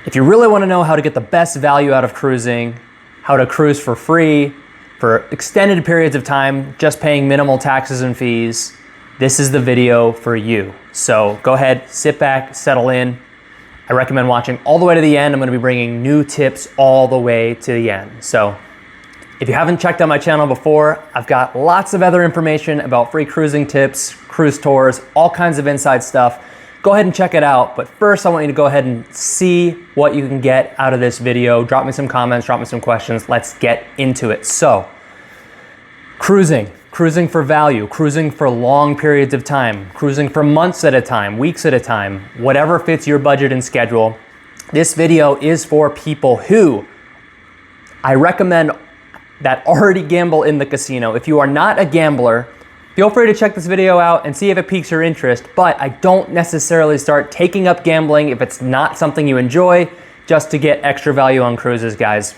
If you really want to know how to get the best value out of cruising, how to cruise for free, for extended periods of time, just paying minimal taxes and fees, this is the video for you. So go ahead, sit back, settle in. I recommend watching all the way to the end. I'm going to be bringing new tips all the way to the end. So if you haven't checked out my channel before, I've got lots of other information about free cruising tips, cruise tours, all kinds of inside stuff. Go ahead and check it out. But first, I want you to go ahead and see what you can get out of this video. Drop me some comments, drop me some questions. Let's get into it. So, cruising for value, cruising for long periods of time, cruising for months at a time, weeks at a time, whatever fits your budget and schedule. This video is for people who I recommend that already gamble in the casino. If you are not a gambler, feel free to check this video out and see if it piques your interest, but I don't necessarily start taking up gambling if it's not something you enjoy just to get extra value on cruises, guys.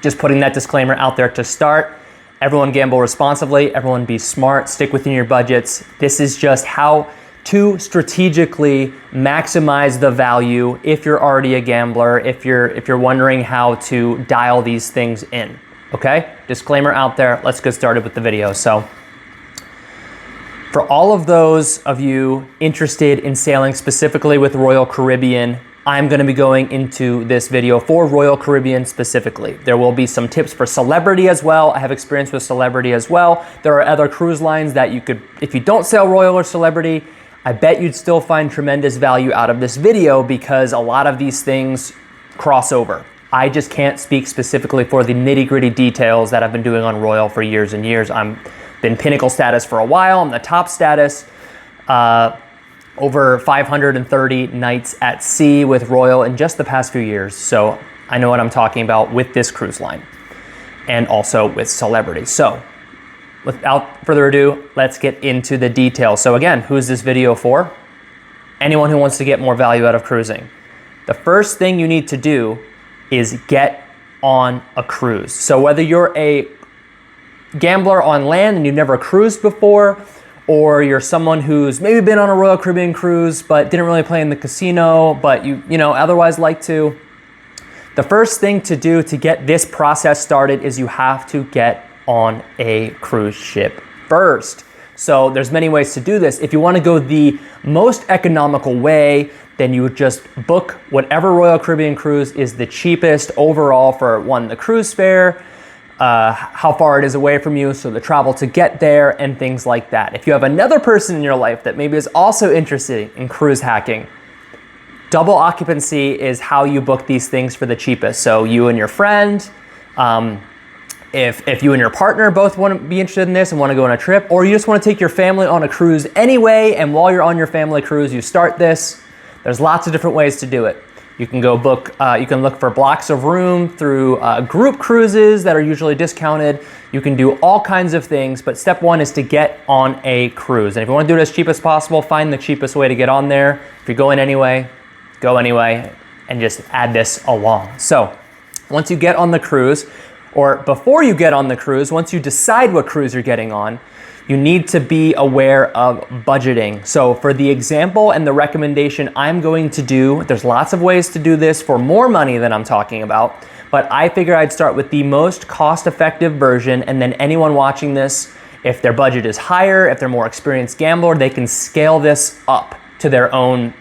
Just putting that disclaimer out there to start. Everyone gamble responsibly, everyone be smart, stick within your budgets. This is just how to strategically maximize the value if you're already a gambler, if you're wondering how to dial these things in, okay? Disclaimer out there, let's get started with the video. So, for all of those of you interested in sailing specifically with Royal Caribbean, I'm gonna be going into this video for Royal Caribbean specifically. There will be some tips for Celebrity as well. I have experience with Celebrity as well. There are other cruise lines that you could, if you don't sail Royal or Celebrity, I bet you'd still find tremendous value out of this video because a lot of these things cross over. I just can't speak specifically for the nitty-gritty details that I've been doing on Royal for years and years. I'm been Pinnacle status for a while. I'm the top status. Over 530 nights at sea with Royal in just the past few years. So I know what I'm talking about with this cruise line and also with Celebrity. So without further ado, let's get into the details. So again, who's this video for? Anyone who wants to get more value out of cruising. The first thing you need to do is get on a cruise. So whether you're a gambler on land and you've never cruised before, or you're someone who's maybe been on a Royal Caribbean cruise but didn't really play in the casino, but you otherwise like to. The first thing to do to get this process started is you have to get on a cruise ship first. So there's many ways to do this. If you want to go the most economical way, then you would just book whatever Royal Caribbean cruise is the cheapest overall for one, the cruise fare, how far it is away from you, so the travel to get there and things like that. If you have another person in your life that maybe is also interested in cruise hacking, double occupancy is how you book these things for the cheapest. So you and your friend, if you and your partner both want to be interested in this and want to go on a trip, or you just want to take your family on a cruise anyway, and while you're on your family cruise, you start this. There's lots of different ways to do it. You can go book, you can look for blocks of room through group cruises that are usually discounted. You can do all kinds of things, but step one is to get on a cruise. And if you want to do it as cheap as possible, find the cheapest way to get on there. If you're going anyway, go anyway, and just add this along. So once you get on the cruise, or before you get on the cruise, once you decide what cruise you're getting on, you need to be aware of budgeting. So for the example and the recommendation I'm going to do, there's lots of ways to do this for more money than I'm talking about, but I figured I'd start with the most cost-effective version, and then anyone watching this, if their budget is higher, if they're more experienced gambler, they can scale this up to their own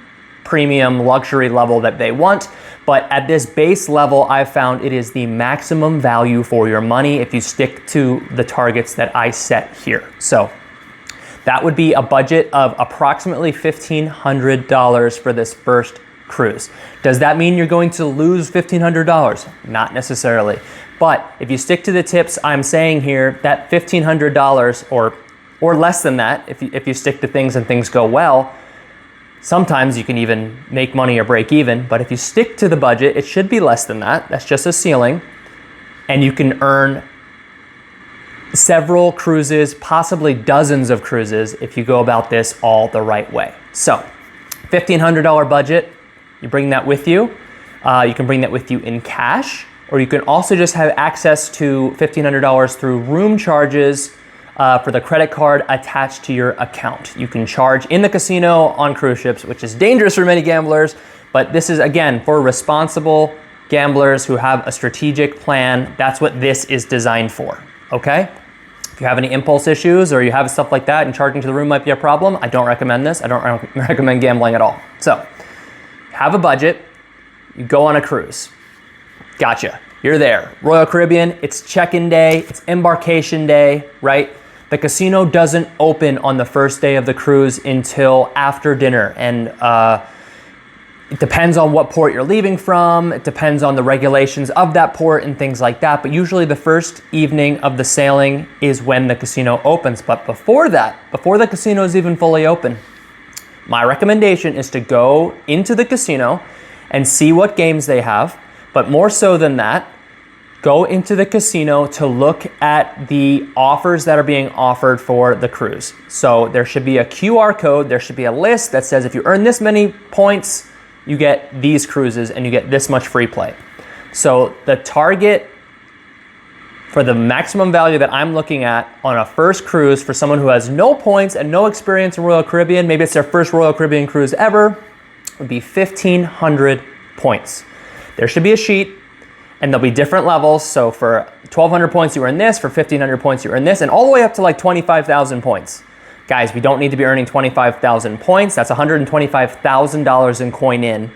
premium luxury level that they want. But at this base level, I've found it is the maximum value for your money if you stick to the targets that I set here. So that would be a budget of approximately $1,500 for this first cruise. Does that mean you're going to lose $1,500? Not necessarily. But if you stick to the tips I'm saying here, that $1,500 or less than that, if you stick to things and things go well, sometimes you can even make money or break even, but if you stick to the budget, it should be less than that. That's just a ceiling. And you can earn several cruises, possibly dozens of cruises, if you go about this all the right way. So, $1,500 budget, you bring that with you. You can bring that with you in cash, or you can also just have access to $1,500 through room charges for the credit card attached to your account. You can charge in the casino on cruise ships, which is dangerous for many gamblers, But this is, again, for responsible gamblers who have a strategic plan. That's what this is designed for, okay? If you have any impulse issues or you have stuff like that and charging to the room might be a problem, I don't recommend this. I don't recommend gambling at all. So, have a budget, you go on a cruise. Gotcha, you're there. Royal Caribbean, it's check-in day, it's embarkation day, right? The casino doesn't open on the first day of the cruise until after dinner, and it depends on what port you're leaving from, it depends on the regulations of that port and things like that, but usually the first evening of the sailing is when the casino opens. But before that, before the casino is even fully open, my recommendation is to go into the casino and see what games they have, but more so than that, go into the casino to look at the offers that are being offered for the cruise. So there should be a QR code, there should be a list that says if you earn this many points, you get these cruises and you get this much free play. So the target for the maximum value that I'm looking at on a first cruise for someone who has no points and no experience in Royal Caribbean, maybe it's their first Royal Caribbean cruise ever, would be 1,500 points. There should be a sheet and there'll be different levels. So for 1,200 points, you earn this, for 1,500 points, you earn this, and all the way up to like 25,000 points. Guys, we don't need to be earning 25,000 points. That's $125,000 in coin in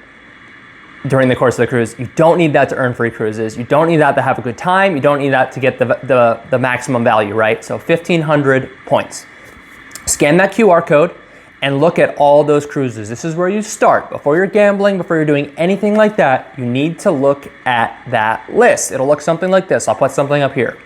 during the course of the cruise. You don't need that to earn free cruises. You don't need that to have a good time. You don't need that to get the maximum value, right? So 1,500 points. Scan that QR code and look at all those cruises. This is where you start. Before you're gambling, before you're doing anything like that, you need to look at that list. It'll look something like this. I'll put something up here.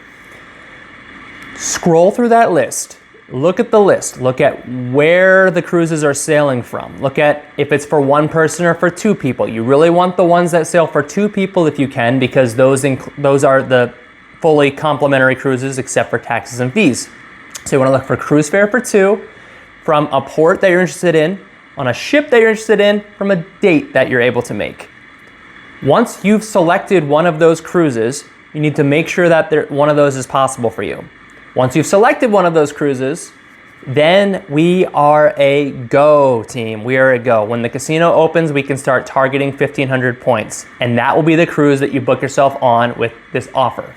Scroll through that list. Look at the list. Look at where the cruises are sailing from. Look at if it's for one person or for two people. You really want the ones that sail for two people if you can, because those are the fully complimentary cruises except for taxes and fees. So you want to look for cruise fare for two, from a port that you're interested in, on a ship that you're interested in, from a date that you're able to make. Once you've selected one of those cruises, you need to make sure that one of those is possible for you. Once you've selected one of those cruises, then we are a go, team. We are a go. When the casino opens, we can start targeting 1,500 points, and that will be the cruise that you book yourself on with this offer.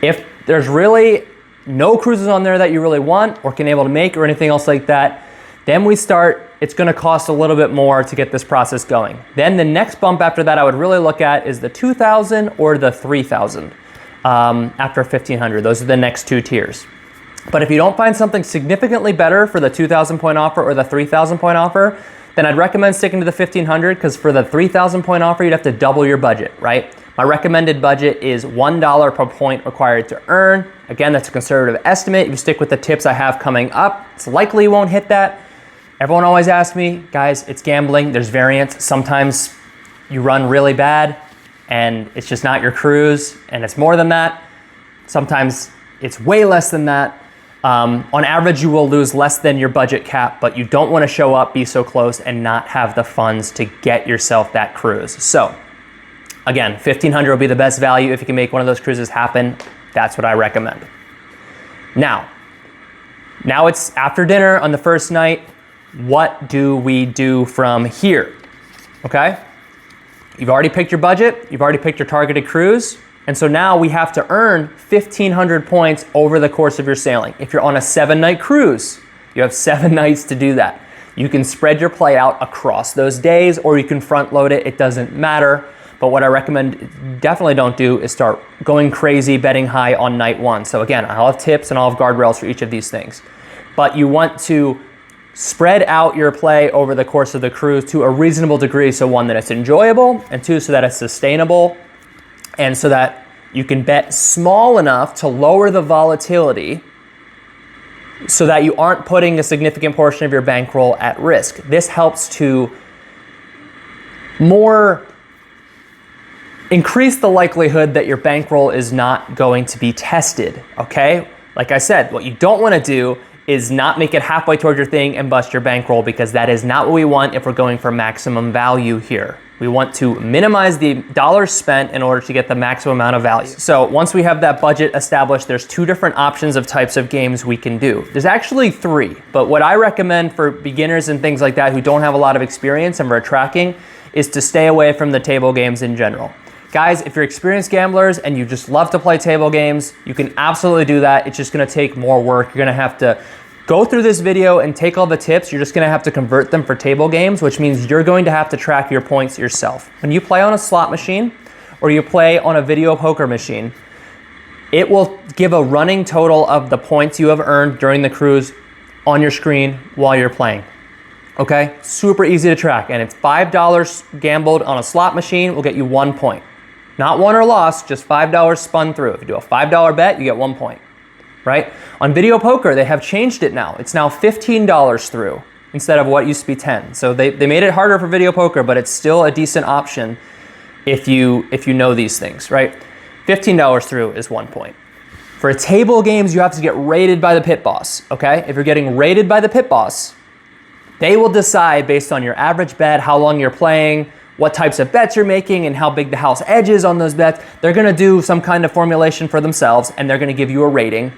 If there's really no cruises on there that you really want or can able to make or anything else like that, then it's gonna cost a little bit more to get this process going. Then the next bump after that I would really look at is the 2,000 or the 3,000. After 1,500, those are the next two tiers. But if you don't find something significantly better for the 2,000 point offer or the 3,000 point offer, then I'd recommend sticking to the 1,500, because for the 3,000 point offer, you'd have to double your budget, right? My recommended budget is $1 per point required to earn. Again, that's a conservative estimate. If you stick with the tips I have coming up, it's likely you won't hit that. Everyone always asks me, guys, it's gambling, there's variance. Sometimes you run really bad and it's just not your cruise, and it's more than that. Sometimes it's way less than that. On average, you will lose less than your budget cap, but you don't want to show up, be so close, and not have the funds to get yourself that cruise. So again, 1,500 will be the best value if you can make one of those cruises happen. That's what I recommend. Now it's after dinner on the first night. What do we do from here? Okay? You've already picked your budget, you've already picked your targeted cruise, and so now we have to earn 1,500 points over the course of your sailing. If you're on a 7-night cruise, you have 7 nights to do that. You can spread your play out across those days, or you can front load it, it doesn't matter. But what I recommend definitely don't do is start going crazy betting high on night one. So again, I'll have tips and I'll have guardrails for each of these things. But you want to spread out your play over the course of the cruise to a reasonable degree. So one, that it's enjoyable, and two, so that it's sustainable, and so that you can bet small enough to lower the volatility so that you aren't putting a significant portion of your bankroll at risk. This helps to increase the likelihood that your bankroll is not going to be tested, okay? Like I said, what you don't want to do is not make it halfway toward your thing and bust your bankroll, because that is not what we want if we're going for maximum value here. We want to minimize the dollars spent in order to get the maximum amount of value. So once we have that budget established, there's 2 different options of types of games we can do. There's actually 3, but what I recommend for beginners and things like that who don't have a lot of experience and we're tracking is to stay away from the table games in general. Guys, if you're experienced gamblers and you just love to play table games, you can absolutely do that. It's just gonna take more work. You're gonna have to go through this video and take all the tips. You're just gonna have to convert them for table games, which means you're going to have to track your points yourself. When you play on a slot machine or you play on a video poker machine, it will give a running total of the points you have earned during the cruise on your screen while you're playing. Okay, super easy to track, and it's $5 gambled on a slot machine will get you 1 point. Not won or lost, just $5 spun through. If you do a $5 bet, you get 1 point, right? On video poker, they have changed it now. It's now $15 through instead of what used to be 10. So they made it harder for video poker, but it's still a decent option if you know these things, right? $15 through is 1 point. For table games, you have to get rated by the pit boss, okay? If you're getting rated by the pit boss, they will decide based on your average bet, how long you're playing, what types of bets you're making, and how big the house edge is on those bets. They're gonna do some kind of formulation for themselves, and they're gonna give you a rating.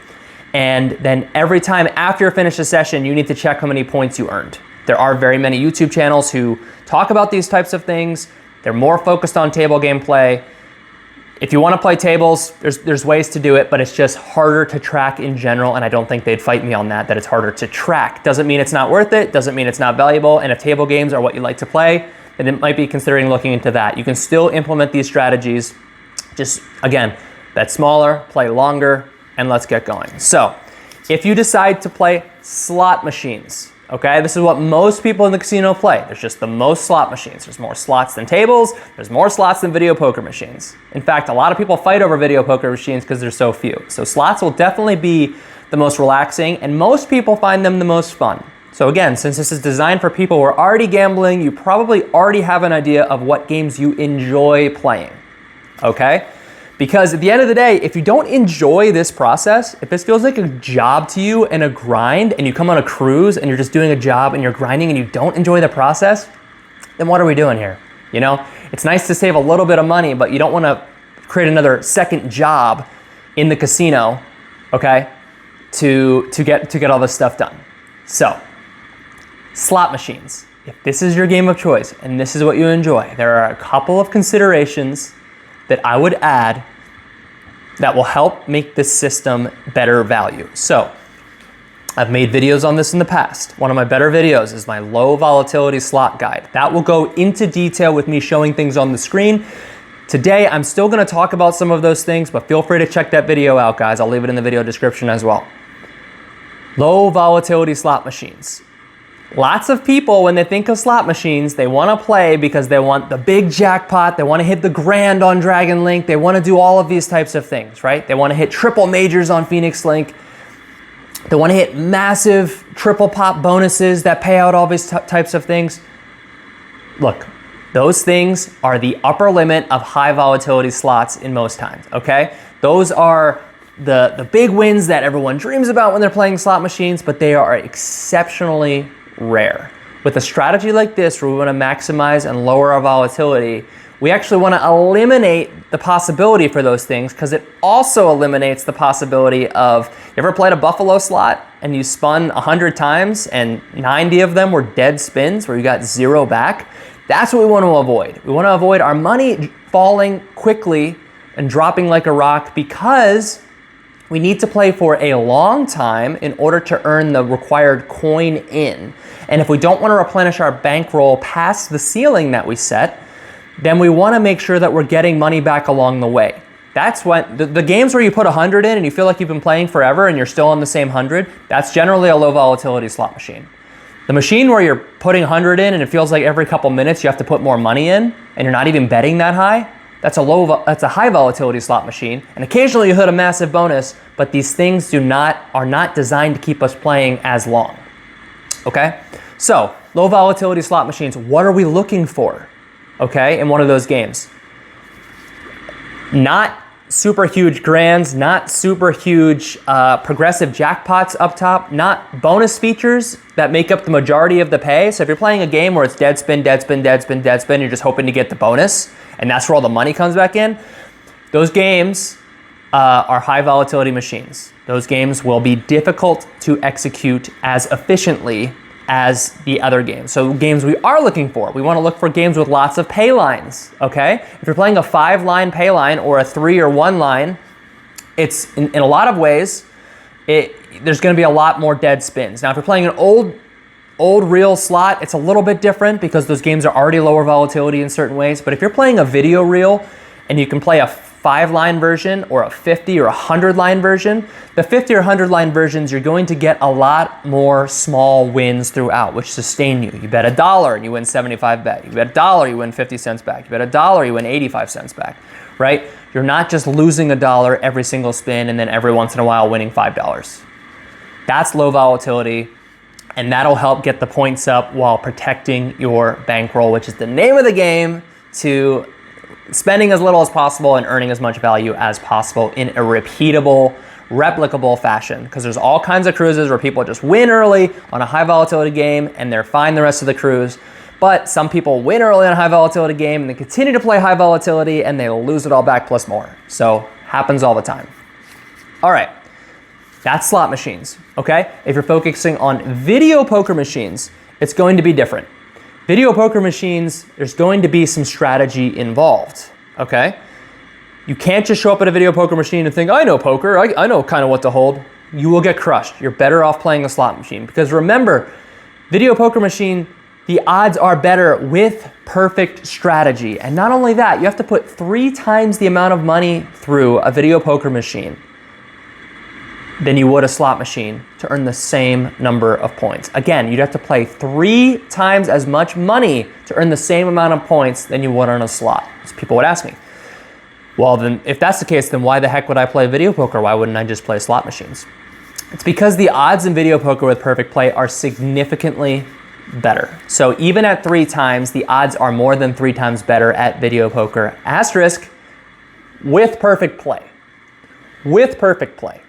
And then every time after you finish a session, you need to check how many points you earned. There are very many YouTube channels who talk about these types of things. They're more focused on table game play. If you wanna play tables, there's ways to do it, but it's just harder to track in general, and I don't think they'd fight me on that it's harder to track. Doesn't mean it's not worth it, doesn't mean it's not valuable, and if table games are what you like to play, then it might be considering looking into that. You can still implement these strategies, just again, bet smaller, play longer, and let's get going. So, if you decide to play slot machines, okay, this is what most people in the casino play. There's just the most slot machines. There's more slots than tables. There's more slots than video poker machines. In fact, a lot of people fight over video poker machines because there's so few. So slots will definitely be the most relaxing, and most people find them the most fun. So again, since this is designed for people who are already gambling, you probably already have an idea of what games you enjoy playing, okay? Because at the end of the day, if you don't enjoy this process, if this feels like a job to you and a grind, and you come on a cruise and you're just doing a job and you're grinding and you don't enjoy the process, then what are we doing here? You know, it's nice to save a little bit of money, but you don't want to create another second job in the casino, okay, to get all this stuff done. So, slot machines. If this is your game of choice and this is what you enjoy, there are a couple of considerations that I would add that will help make this system better value. So, I've made videos on this in the past. One of my better videos is my low volatility slot guide. That will go into detail with me showing things on the screen. Today, I'm still gonna talk about some of those things, but feel free to check that video out, guys. I'll leave it in the video description as well. Low volatility slot machines. Lots of people, when they think of slot machines, they want to play because they want the big jackpot, they want to hit the grand on Dragon Link, they want to do all of these types of things, right? They want to hit triple majors on Phoenix Link, they want to hit massive triple pop bonuses that pay out all these types of things. Look, those things are the upper limit of high volatility slots in most times, okay? Those are the big wins that everyone dreams about when they're playing slot machines, but they are exceptionally rare. With a strategy like this, where we want to maximize and lower our volatility, we actually want to eliminate the possibility for those things, because it also eliminates the possibility of, you ever played a buffalo slot and you spun 100 times and 90 of them were dead spins where you got zero back? That's what we want to avoid. We want to avoid our money falling quickly and dropping like a rock, because we need to play for a long time in order to earn the required coin in. And if we don't want to replenish our bankroll past the ceiling that we set, then we want to make sure that we're getting money back along the way. That's when the games where you put 100 in and you feel like you've been playing forever and you're still on the same 100, that's generally a low volatility slot machine. The machine where you're putting 100 in and it feels like every couple minutes you have to put more money in and you're not even betting that high, that's a high volatility slot machine, and occasionally you hit a massive bonus, but these things are not designed to keep us playing as long, okay? So, low volatility slot machines, what are we looking for, okay, in one of those games? Not super huge grands, not super huge progressive jackpots up top, not bonus features that make up the majority of the pay. So if you're playing a game where it's dead spin, dead spin, dead spin, dead spin, you're just hoping to get the bonus, and that's where all the money comes back in, those games are high volatility machines. Those games will be difficult to execute as efficiently as the other games. So games we are looking for, we want to look for games with lots of pay lines, okay? If you're playing a 5-line pay line or a 3 or 1 line, it's in a lot of ways, there's going to be a lot more dead spins. Now, if you're playing an old reel slot, it's a little bit different because those games are already lower volatility in certain ways. But if you're playing a video reel and you can play a 5-line version or a 50 or 100-line version, the 50 or 100-line versions, you're going to get a lot more small wins throughout, which sustain you. You bet $1 and you win 75 back. You bet $1, you win 50 cents back. You bet $1, you win 85 cents back, right? You're not just losing $1 every single spin and then every once in a while winning $5. That's low volatility, and that'll help get the points up while protecting your bankroll, which is the name of the game, to spending as little as possible and earning as much value as possible in a repeatable, replicable fashion. Because there's all kinds of cruises where people just win early on a high volatility game and they're fine the rest of the cruise. But some people win early on a high volatility game and they continue to play high volatility and they lose it all back plus more. So happens all the time. All right, that's slot machines, okay? If you're focusing on video poker machines, it's going to be different. Video poker machines, there's going to be some strategy involved, okay? You can't just show up at a video poker machine and think, I know poker, I know kind of what to hold. You will get crushed. You're better off playing a slot machine. Because remember, video poker machine, the odds are better with perfect strategy. And not only that, you have to put 3 times the amount of money through a video poker machine than you would a slot machine to earn the same number of points. Again, you'd have to play 3 times as much money to earn the same amount of points than you would on a slot. So people would ask me, well then, if that's the case, then why the heck would I play video poker? Why wouldn't I just play slot machines? It's because the odds in video poker with perfect play are significantly better. So even at 3 times, the odds are more than 3 times better at video poker, asterisk, with perfect play. With perfect play.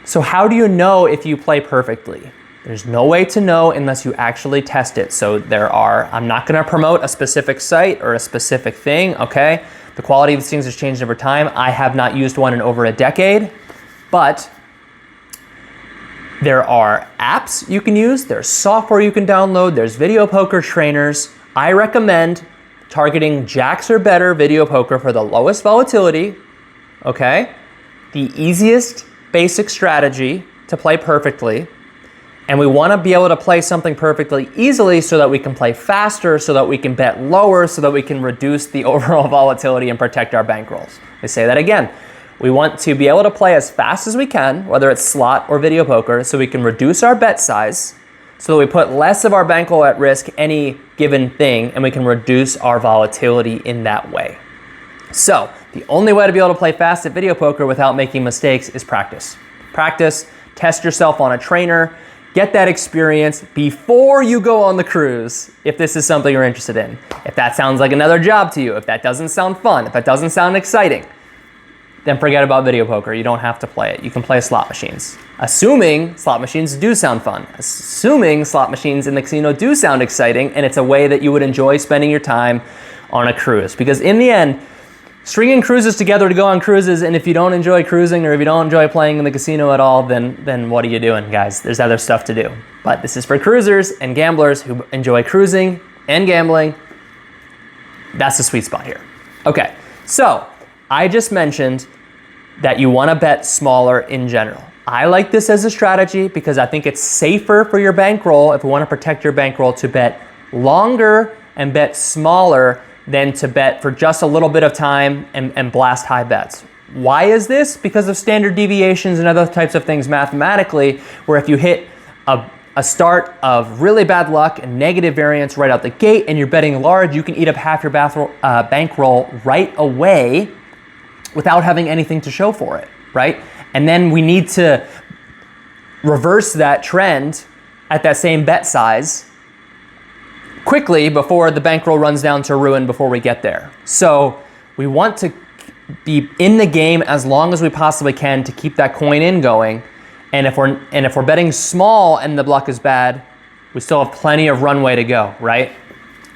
So how do you know if you play perfectly? There's no way to know unless you actually test it. So I'm not gonna promote a specific site or a specific thing, okay? The quality of these things has changed over time. I have not used one in over a decade, but there are apps you can use, there's software you can download, there's video poker trainers. I recommend targeting jacks or better video poker for the lowest volatility, okay? The easiest basic strategy to play perfectly, and we want to be able to play something perfectly easily so that we can play faster, so that we can bet lower, so that we can reduce the overall volatility and protect our bankrolls. I say that again. We want to be able to play as fast as we can, whether it's slot or video poker, so we can reduce our bet size, so that we put less of our bankroll at risk any given thing, and we can reduce our volatility in that way. So, the only way to be able to play fast at video poker without making mistakes is practice. Practice, test yourself on a trainer, get that experience before you go on the cruise if this is something you're interested in. If that sounds like another job to you, if that doesn't sound fun, if that doesn't sound exciting, then forget about video poker. You don't have to play it. You can play slot machines. Assuming slot machines do sound fun. Assuming slot machines in the casino do sound exciting and it's a way that you would enjoy spending your time on a cruise. Because in the end, stringing cruises together to go on cruises, and if you don't enjoy cruising or if you don't enjoy playing in the casino at all, then what are you doing, guys? There's other stuff to do. But this is for cruisers and gamblers who enjoy cruising and gambling. That's the sweet spot here. Okay, so I just mentioned that you want to bet smaller in general. I like this as a strategy because I think it's safer for your bankroll, if we want to protect your bankroll, to bet longer and bet smaller than to bet for just a little bit of time and blast high bets. Why is this? Because of standard deviations and other types of things mathematically, where if you hit a start of really bad luck and negative variance right out the gate and you're betting large, you can eat up half your bankroll right away without having anything to show for it, right? And then we need to reverse that trend at that same bet size quickly before the bankroll runs down to ruin before we get there. So we want to be in the game as long as we possibly can to keep that coin in going. And if we're betting small and the luck is bad, we still have plenty of runway to go, right?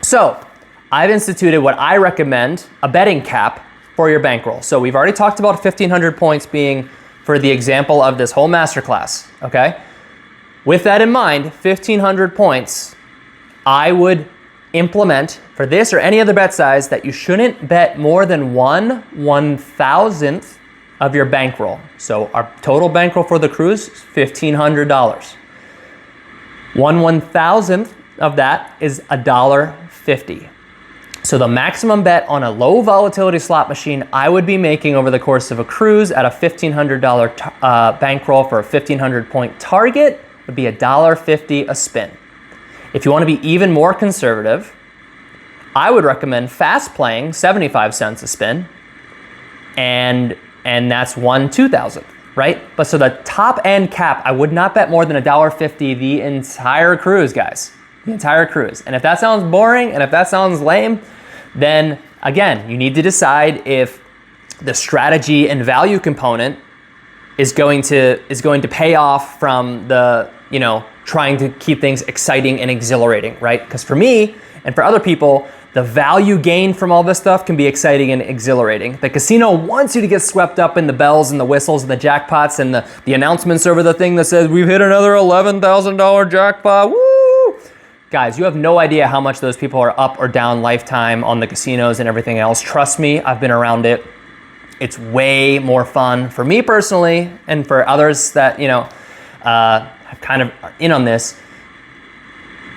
So I've instituted what I recommend, a betting cap for your bankroll. So we've already talked about 1,500 points being for the example of this whole masterclass, okay? With that in mind, 1,500 points, I would implement for this or any other bet size that you shouldn't bet more than 1/1000th of your bankroll. So our total bankroll for the cruise is $1,500. 1/1000th of that is $1.50. So the maximum bet on a low volatility slot machine I would be making over the course of a cruise at a $1,500 bankroll for a 1,500 point target would be $1.50 a spin. If you want to be even more conservative, I would recommend fast playing 75 cents a spin, and that's 1/2000th, right? But so the top end cap, I would not bet more than $1.50 the entire cruise, guys. The entire cruise. And if that sounds boring and if that sounds lame, then again, you need to decide if the strategy and value component is going to pay off from the, trying to keep things exciting and exhilarating, right? Because for me and for other people, the value gain from all this stuff can be exciting and exhilarating. The casino wants you to get swept up in the bells and the whistles and the jackpots and the announcements over the thing that says, we've hit another $11,000 jackpot, woo! Guys, you have no idea how much those people are up or down lifetime on the casinos and everything else. Trust me, I've been around it. It's way more fun for me personally, and for others that, kind of are in on this,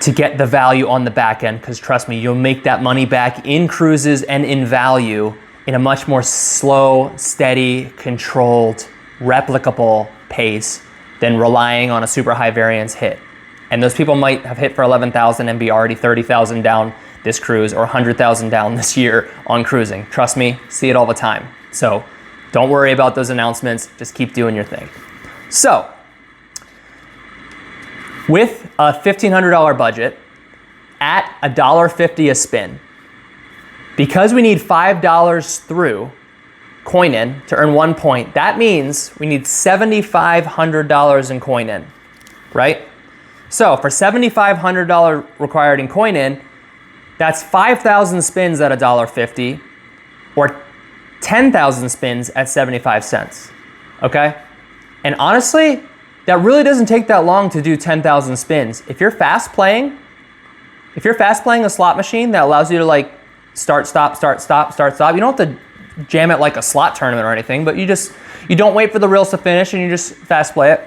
to get the value on the back end, because trust me, you'll make that money back in cruises and in value in a much more slow, steady, controlled, replicable pace than relying on a super high variance hit. And those people might have hit for 11,000 and be already 30,000 down this cruise or 100,000 down this year on cruising. Trust me, see it all the time. So don't worry about those announcements, just keep doing your thing. So, with a $1,500 budget at $1.50 a spin, because we need $5 through coin in to earn 1 point, that means we need $7,500 in coin in, right? So for $7,500 required in coin in, that's 5,000 spins at $1.50 or 10,000 spins at 75 cents, okay? And honestly, that really doesn't take that long to do 10,000 spins. If you're fast playing a slot machine that allows you to like start, stop, start, stop, start, stop, you don't have to jam it like a slot tournament or anything, but you don't wait for the reels to finish and you just fast play it.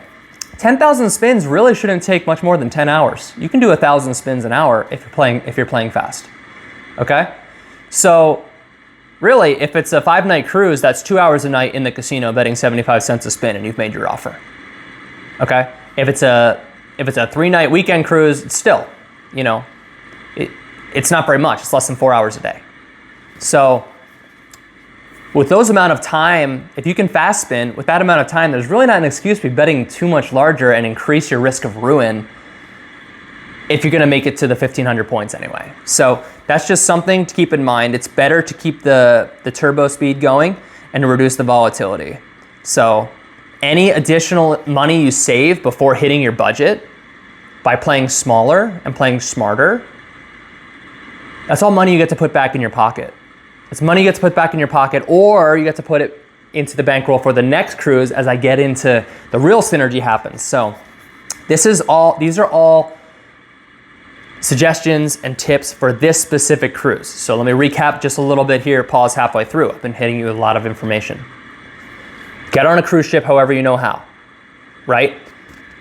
10,000 spins really shouldn't take much more than 10 hours. You can do 1,000 spins an hour if you're playing fast, okay? So really, if it's a 5-night cruise, that's 2 hours a night in the casino betting 75 cents a spin and you've made your offer. Okay, if it's a 3-night weekend cruise, it's still, it's not very much. It's less than 4 hours a day. So with those amount of time, if you can fast spin with that amount of time, there's really not an excuse to be betting too much larger and increase your risk of ruin if you're going to make it to the 1,500 points anyway. So that's just something to keep in mind. It's better to keep the turbo speed going and to reduce the volatility. So any additional money you save before hitting your budget by playing smaller and playing smarter, that's all money you get to put back in your pocket. It's money you get to put back in your pocket, or you get to put it into the bankroll for the next cruise as I get into the real synergy happens. So these are all suggestions and tips for this specific cruise. So let me recap just a little bit here, pause halfway through. I've been hitting you with a lot of information. Get on a cruise ship however you know how, right?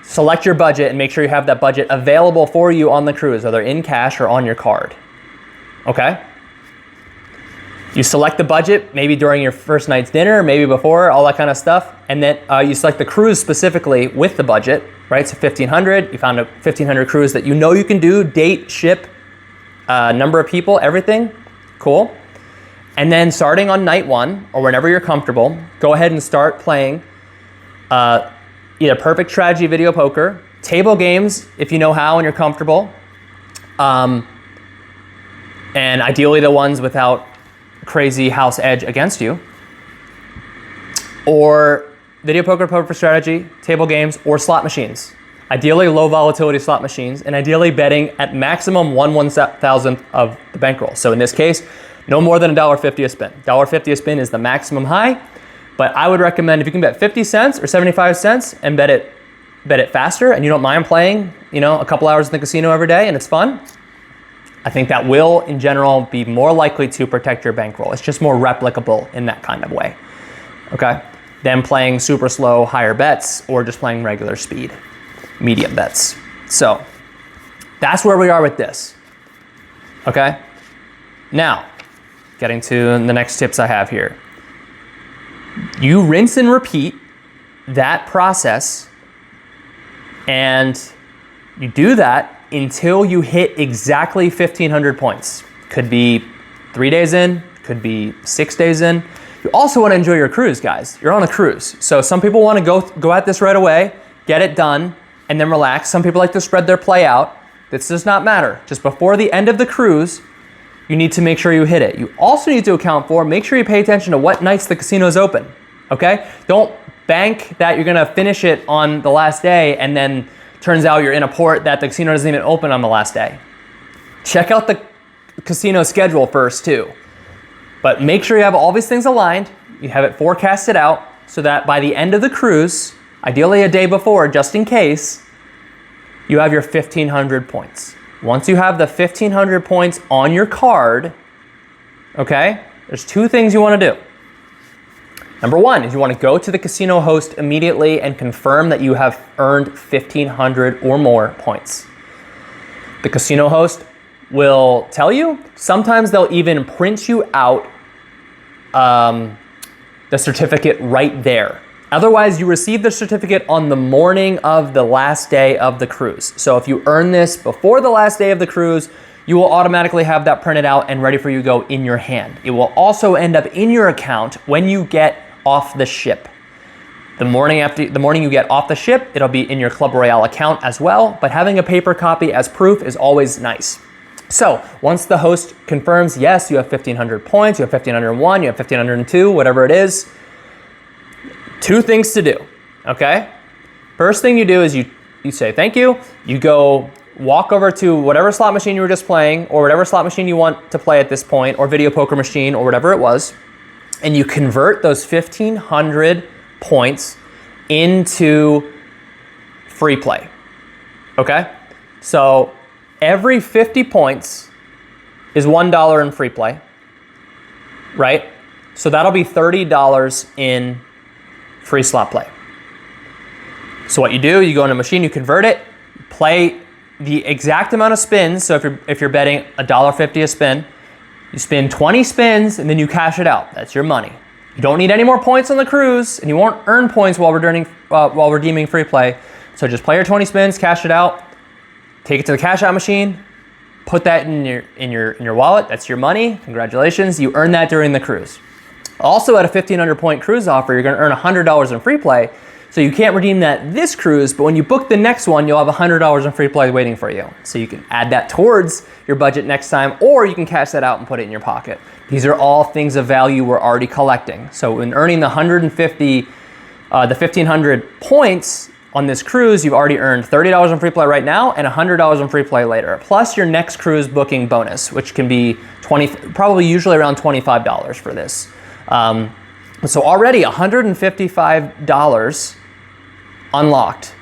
Select your budget and make sure you have that budget available for you on the cruise, whether in cash or on your card, okay? You select the budget, maybe during your first night's dinner, maybe before, all that kind of stuff. And then you select the cruise specifically with the budget, right? So 1,500, you found a 1,500 cruise that you know you can do, date, ship, number of people, everything, cool. And then starting on night 1, or whenever you're comfortable, go ahead and start playing either perfect strategy video poker, table games if you know how and you're comfortable, and ideally the ones without crazy house edge against you, or video poker, poker strategy, table games, or slot machines. Ideally low volatility slot machines, and ideally betting at maximum 1/1000th of the bankroll. So in this case, no more than $1.50 a spin. $1.50 a spin is the maximum high, but I would recommend if you can bet 50 cents or 75 cents and bet it bet it faster and you don't mind playing, a couple hours in the casino every day and it's fun, I think that will, in general, be more likely to protect your bankroll. It's just more replicable in that kind of way, okay? Than playing super slow, higher bets, or just playing regular speed, medium bets. So that's where we are with this, okay? Now, getting to the next tips I have here. You rinse and repeat that process, and you do that until you hit exactly 1,500 points. Could be 3 days in, could be 6 days in. You also want to enjoy your cruise, guys. You're on a cruise. So some people want to go at this right away, get it done, and then relax. Some people like to spread their play out. This does not matter. Just before the end of the cruise, you need to make sure you hit it. You also need to account for, make sure you pay attention to what nights the casino is open, okay? Don't bank that you're gonna finish it on the last day and then turns out you're in a port that the casino doesn't even open on the last day. Check out the casino schedule first too. But make sure you have all these things aligned, you have it forecasted out so that by the end of the cruise, ideally a day before, just in case, you have your 1,500 points. Once you have the 1,500 points on your card, okay, there's two things you wanna do. Number one is you want to go to the casino host immediately and confirm that you have earned 1,500 or more points. The casino host will tell you. Sometimes they'll even print you out the certificate right there. Otherwise, you receive the certificate on the morning of the last day of the cruise. So if you earn this before the last day of the cruise, you will automatically have that printed out and ready for you to go in your hand. It will also end up in your account when you get off the ship. The morning you get off the ship, it'll be in your Club Royale account as well, but having a paper copy as proof is always nice. So once the host confirms, yes, you have 1,500 points, you have 1,501, you have 1,502, whatever it is, two things to do, okay? First thing you do is you say thank you, you go walk over to whatever slot machine you were just playing or whatever slot machine you want to play at this point, or video poker machine or whatever it was, and you convert those 1,500 points into FreePlay, okay? So every 50 points is $1 in FreePlay, right? So that'll be $30 in free slot play. So what you do, you go in a machine, you convert it, play the exact amount of spins. So if you're betting $1.50 a spin, you spin 20 spins and then you cash it out. That's your money. You don't need any more points on the cruise, and you won't earn points while redeeming free play. So just play your 20 spins, cash it out, take it to the cash out machine, put that in your wallet. That's your money. Congratulations, you earned that during the cruise. Also, at a 1,500 point cruise offer, you're going to earn $100 in free play. So you can't redeem that this cruise, but when you book the next one, you'll have $100 in free play waiting for you. So you can add that towards your budget next time, or you can cash that out and put it in your pocket. These are all things of value we're already collecting. So in earning the 1,500 points on this cruise, you've already earned $30 in free play right now and $100 in free play later, plus your next cruise booking bonus, which can be probably usually around $25 for this. So already $155 unlocked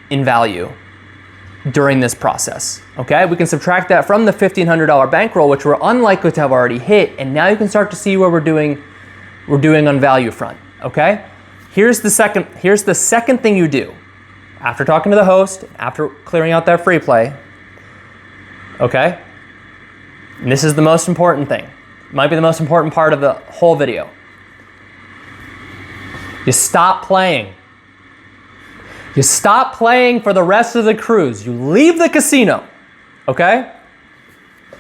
in value during this process, okay? We can subtract that from the $1,500 bankroll, which we're unlikely to have already hit, and now you can start to see where we're doing on value front, okay? Here's the second thing you do. After talking to the host, after clearing out that free play, okay? And this is the most important thing. It might be the most important part of the whole video. You stop playing. You stop playing for the rest of the cruise. You leave the casino, okay?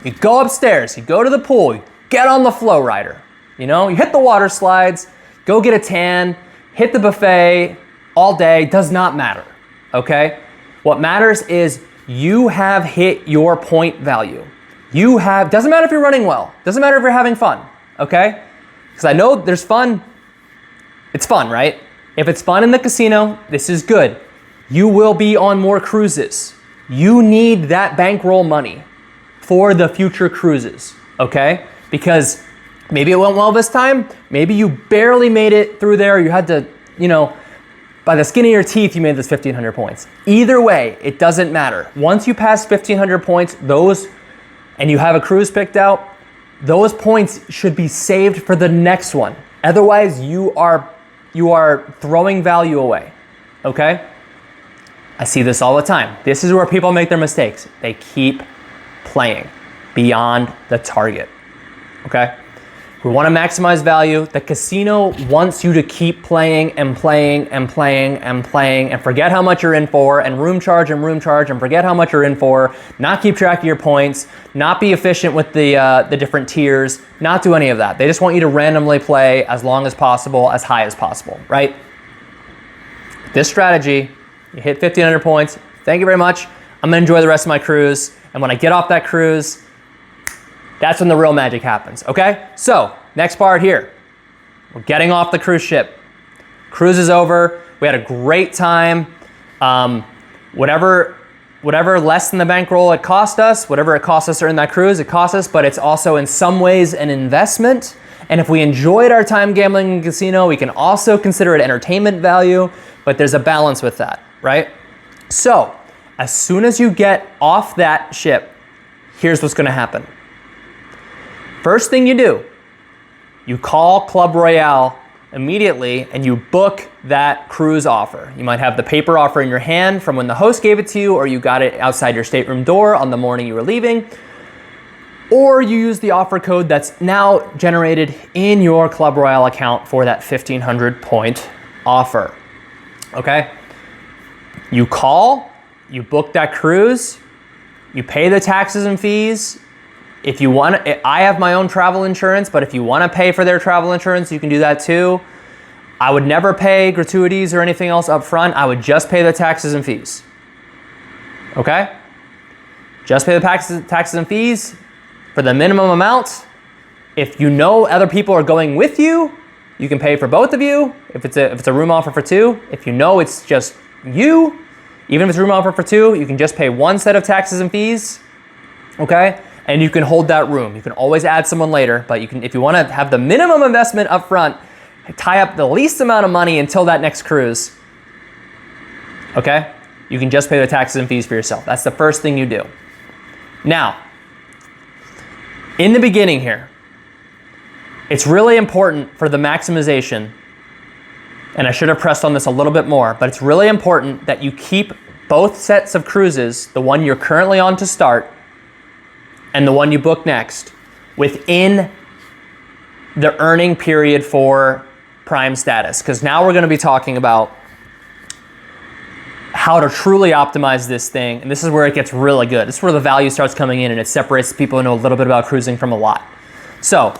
You go upstairs, you go to the pool, you get on the flow rider, you hit the water slides, go get a tan, hit the buffet all day, does not matter, okay? What matters is you have hit your point value. Doesn't matter if you're running well, doesn't matter if you're having fun, okay? Because I know there's fun. It's fun, right? If it's fun in the casino, this is good. You will be on more cruises. You need that bankroll money for the future cruises, okay? Because maybe it went well this time. Maybe you barely made it through there. You had to, by the skin of your teeth, you made this 1,500 points. Either way, it doesn't matter. Once you pass 1,500 points, and you have a cruise picked out, those points should be saved for the next one. Otherwise, you are throwing value away, okay? I see this all the time. This is where people make their mistakes. They keep playing beyond the target, okay? We want to maximize value. The casino wants you to keep playing and playing and playing and playing and forget how much you're in for and room charge and forget how much you're in for, not keep track of your points, not be efficient with the different tiers, not do any of that. They just want you to randomly play as long as possible, as high as possible, right? This strategy, you hit 1,500 points. Thank you very much. I'm gonna enjoy the rest of my cruise. And when I get off that cruise, that's when the real magic happens, okay? So, next part here. We're getting off the cruise ship. Cruise is over. We had a great time. Whatever less than the bankroll it cost us, whatever it cost us during that cruise, it cost us, but it's also in some ways an investment. And if we enjoyed our time gambling in casino, we can also consider it entertainment value, but there's a balance with that, right? So, as soon as you get off that ship, here's what's gonna happen. First thing you do, you call Club Royale immediately and you book that cruise offer. You might have the paper offer in your hand from when the host gave it to you, or you got it outside your stateroom door on the morning you were leaving, or you use the offer code that's now generated in your Club Royale account for that 1,500 point offer, okay? You call, you book that cruise, you pay the taxes and fees. If you want, I have my own travel insurance, but if you want to pay for their travel insurance, you can do that too. I would never pay gratuities or anything else up front. I would just pay the taxes and fees. Okay? Just pay the taxes and fees for the minimum amount. If you know other people are going with you, you can pay for both of you. If it's a room offer for two, if you know it's just you, even if it's a room offer for two, you can just pay one set of taxes and fees. Okay? And you can hold that room. You can always add someone later, but you can, if you want to have the minimum investment up front, tie up the least amount of money until that next cruise, okay? You can just pay the taxes and fees for yourself. That's the first thing you do. Now, in the beginning here, it's really important for the maximization, and I should have pressed on this a little bit more, but it's really important that you keep both sets of cruises, the one you're currently on to start, and the one you book next, within the earning period for Prime status. Because now we're gonna be talking about how to truly optimize this thing, and this is where it gets really good. This is where the value starts coming in and it separates people who know a little bit about cruising from a lot. So,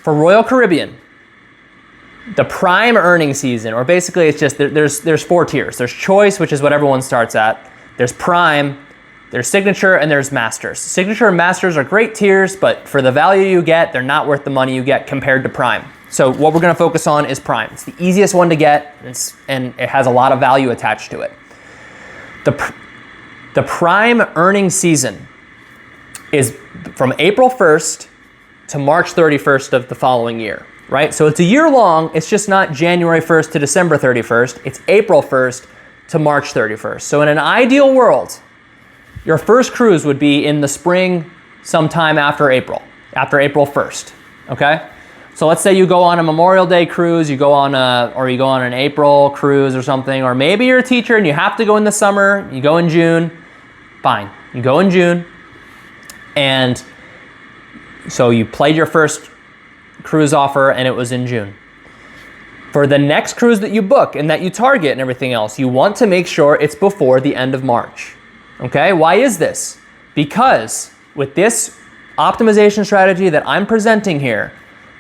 for Royal Caribbean, the Prime earning season, or basically it's just, there's four tiers. There's Choice, which is what everyone starts at. There's Prime, there's Signature, and there's Masters. Signature and Masters are great tiers, but for the value you get, they're not worth the money you get compared to Prime. So what we're gonna focus on is Prime. It's the easiest one to get, and it has a lot of value attached to it. The Prime earning season is from April 1st to March 31st of the following year, right? So it's a year long, it's just not January 1st to December 31st, it's April 1st to March 31st. So in an ideal world, your first cruise would be in the spring sometime after April 1st, okay? So let's say you go on a Memorial Day cruise, or you go on an April cruise or something, or maybe you're a teacher and you have to go in the summer, you go in June, fine. You go in June, and so you played your first cruise offer and it was in June. For the next cruise that you book and that you target and everything else, you want to make sure it's before the end of March. Okay, why is this? Because with this optimization strategy that I'm presenting here,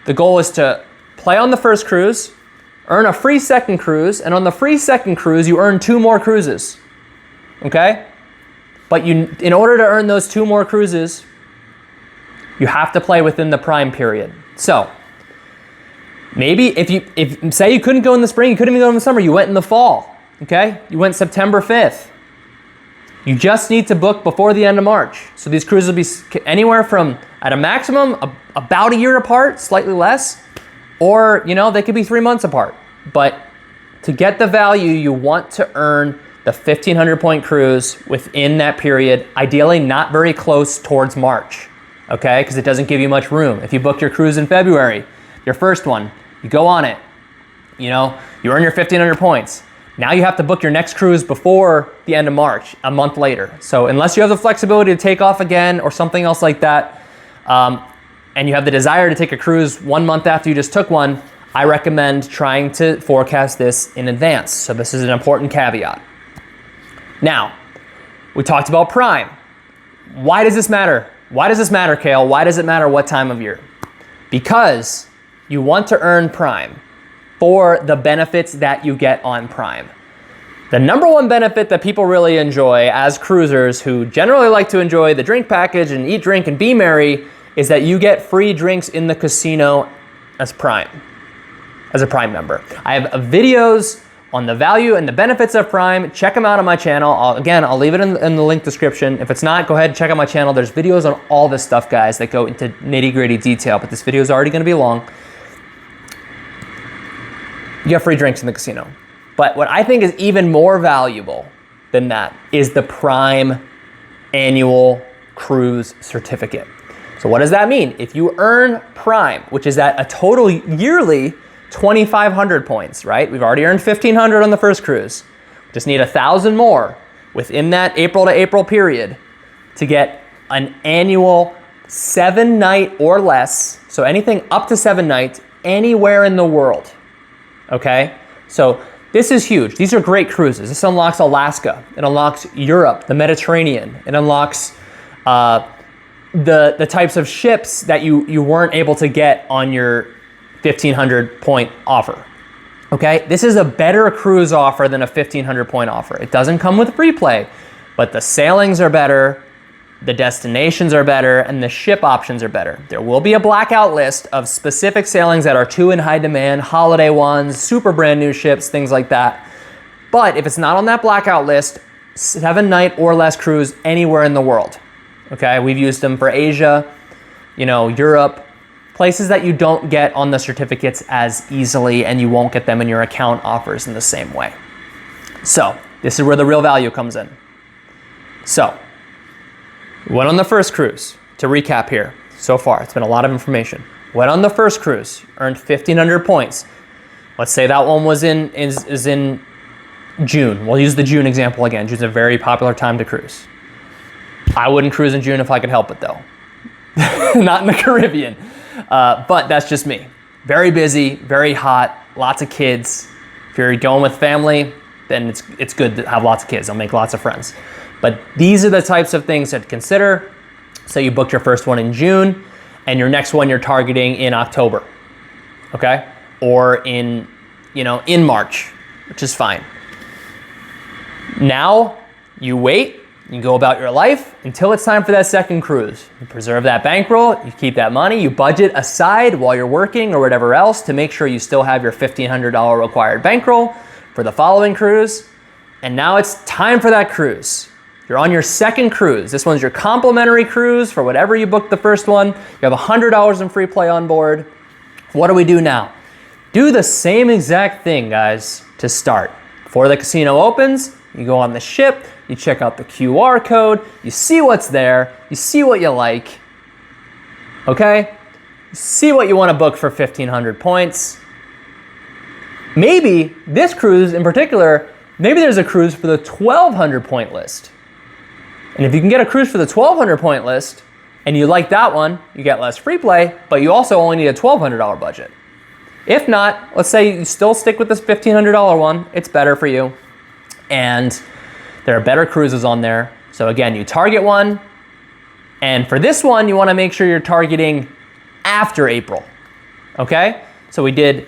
the goal is to play on the first cruise, earn a free second cruise, and on the free second cruise, you earn 2 more cruises, okay? But in order to earn those 2 more cruises, you have to play within the Prime period. So, maybe if say you couldn't go in the spring, you couldn't even go in the summer, you went in the fall, okay? You went September 5th. You just need to book before the end of March. So these cruises will be anywhere from, at a maximum, about a year apart, slightly less, or they could be 3 months apart. But to get the value, you want to earn the 1,500 point cruise within that period, ideally not very close towards March, okay? Because it doesn't give you much room. If you book your cruise in February, your first one, you go on it, you know, you earn your 1,500 points. Now you have to book your next cruise before the end of March, a month later. So unless you have the flexibility to take off again or something else like that, and you have the desire to take a cruise 1 month after you just took one, I recommend trying to forecast this in advance. So this is an important caveat. Now, we talked about Prime. Why does this matter? Why does this matter, Kale? Why does it matter what time of year? Because you want to earn Prime for the benefits that you get on Prime. The number one benefit that people really enjoy as cruisers who generally like to enjoy the drink package and eat, drink, and be merry is that you get free drinks in the casino as Prime, as a Prime member. I have videos on the value and the benefits of Prime. Check them out on my channel. I'll leave it in the link description. If it's not, go ahead and check out my channel. There's videos on all this stuff, guys, that go into nitty-gritty detail, but this video is already gonna be long. You get free drinks in the casino. But what I think is even more valuable than that is the Prime annual cruise certificate. So what does that mean? If you earn Prime, which is at a total yearly 2,500 points, right? We've already earned 1,500 on the first cruise. Just need 1,000 more within that April to April period to get an annual 7-night or less, so anything up to 7 nights, anywhere in the world, okay? So this is huge. These are great cruises. This unlocks Alaska. It unlocks Europe, the Mediterranean. It unlocks the types of ships that you weren't able to get on your 1,500 point offer, okay? This is a better cruise offer than a 1,500 point offer. It doesn't come with FreePlay, but the sailings are better, the destinations are better, and the ship options are better. There will be a blackout list of specific sailings that are in high demand, holiday ones, super brand new ships, things like that. But if it's not on that blackout list, 7-night or less cruise anywhere in the world, okay? We've used them for Asia, you know, Europe, places that you don't get on the certificates as easily, and you won't get them in your account offers in the same way. So this is where the real value comes in. So went on the first cruise. To recap here, so far, it's been a lot of information. Went on the first cruise, earned 1,500 points. Let's say that one was is in June. We'll use the June example again. June's a very popular time to cruise. I wouldn't cruise in June if I could help it though. Not in the Caribbean. But that's just me. Very busy, very hot, lots of kids. If you're going with family, then it's good to have lots of kids. I'll make lots of friends. But these are the types of things to consider. So you booked your first one in June, and your next one you're targeting in October, okay? Or in March, which is fine. Now you wait. You go about your life until it's time for that second cruise. You preserve that bankroll, you keep that money, you budget aside while you're working or whatever else to make sure you still have your $1,500 required bankroll for the following cruise. And now it's time for that cruise. You're on your second cruise. This one's your complimentary cruise for whatever you booked the first one. You have $100 in FreePlay on board. What do we do now? Do the same exact thing, guys, to start. Before the casino opens, you go on the ship, you check out the QR code, you see what's there, you see what you like, okay? See what you want to book for 1,500 points. Maybe this cruise in particular, maybe there's a cruise for the 1,200 point list. And if you can get a cruise for the 1,200 point list and you like that one, you get less FreePlay, but you also only need a $1,200 budget. If not, let's say you still stick with this $1,500 one, it's better for you. And there are better cruises on there. So again, you target one. And for this one, you want to make sure you're targeting after April, okay? So we did